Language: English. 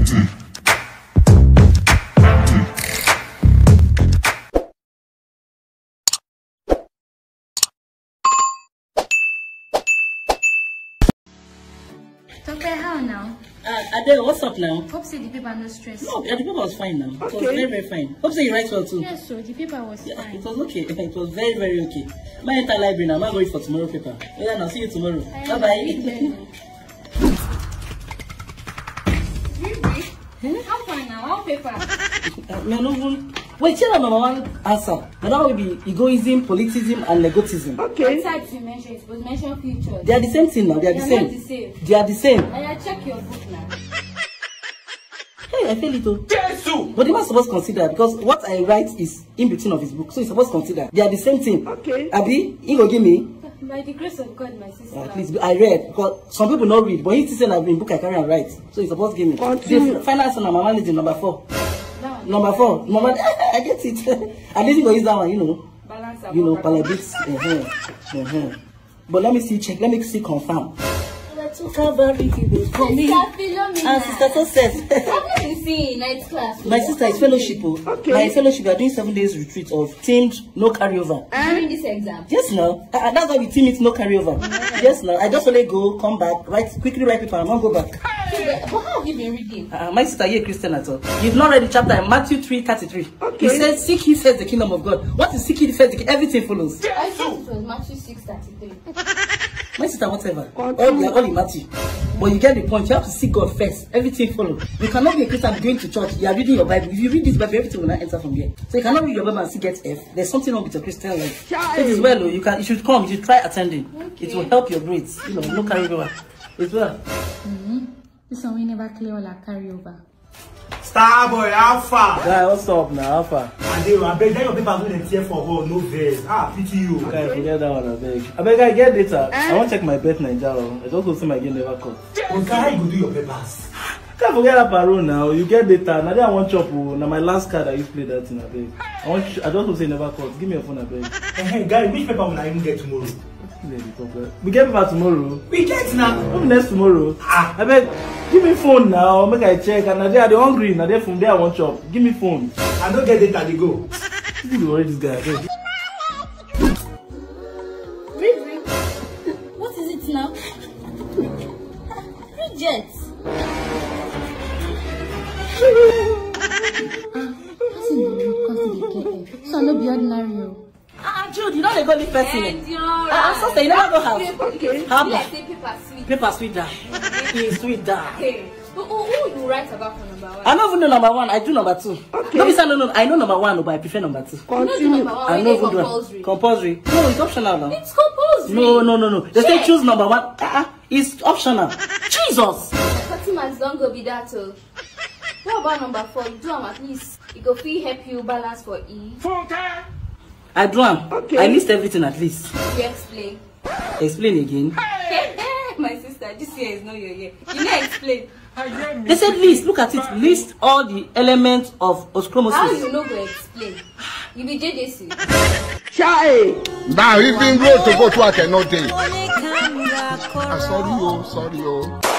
Doctor, how now? Adele, what's up now? Hope say the paper no stress. No, the paper was fine now. Okay. It was very, very fine. Hope say you write well too. Yes, so the paper was fine. It was okay. It was very, very okay. My entire library now. I'm not going for tomorrow paper. Yeah, now see you tomorrow. Bye bye. Really? How far now? How paper? Wait, tell them number one answer. Now that will be egoism, politism, and negotism. Okay. Types you mentioned, it was mentioned futures. They are the same thing now. They are the same. Not the same. They are the same. I check your book now. Hey, I feel it too. But the man supposed to consider because what I write is in between of his book, so he's supposed to consider. They are the same thing. Okay. Abi, he go give me. By the grace of God, my sister. At least I read because some people don't read, but he still said in book I carry and write, so he's supposed to give me. The final answer number one is number 4. Number 4. Number I get it. At least you go use that one, you know. Balance Palabix. But let me see check. Let me see confirm. Sister success. What did you see in night class? My sister is fellowship. Okay. My fellowship, we are doing 7 days retreat of teamed no carryover. During this exam? Yes, now. That's why we team it no carryover. Yes, now. I just only go, come back, quickly write paper, and not go back. But how have you been reading? My sister, you're a Christian at all. You've not read the chapter in Matthew 3:33. Okay. He said, seek ye first the kingdom of God. What is seek ye first the kingdom? Everything follows. I thought it was Matthew 6:33. My sister, whatever. All in Matthew. But you get the point. You have to seek God first. Everything follows. You cannot be a Christian going to church. You are reading your Bible. If you read this Bible, everything will not enter from here. So you cannot read your Bible and still get F. There's something wrong with your Christian life. It is well. You should come. You should try attending. Okay. It will help your grades. You know, no carryover. It's well. This one we never clear all our carryover. Starboy, Alpha. Guy, what's up now, Alpha? I beg your papers when they tear for her, no vex. Pity you. Guy, forget that one, I beg. I get data. I want to check my bet Nigeria. I just go see my game never cut. Okay, how you go do your papers? Can't forget that parole now. You get data. Now I want chop. Now my last card I used to play that in a beg. I just want to say never cut. Give me your phone, I beg. Hey, guy, which paper will I even get tomorrow? We get paper tomorrow. We get now. Next tomorrow. I beg. Give me phone now. Make I check. And now they are hungry. Now they from there I want chop. Give me phone. I don't get data. They go. You will worry this guy. Riri, what is it now? Reject. So no be ordinary. Jude, you know they go leave person. I'm so say you never go have. Okay. Paper sweet down. Sweet down. Okay. Who you write about for number 1? I don't even know number 1. I do number 2. Okay. No. I know number 1, but I prefer number 2. Continue. I know compulsory. Compulsory. No, it's optional now. It's compulsory. No. They say choose number 1. It's optional. Jesus. 30 months don't go be that. What about number 4? You do them at least. It go free help you balance for E. I do them. Okay. I list everything at least. You explain. Explain again. My sister, this year is not your year. You need to explain. They said list. Look at it. List all the elements of chromosomes. How you know go explain? You be JJC. Chai. Now even go to work and not day. Sorry.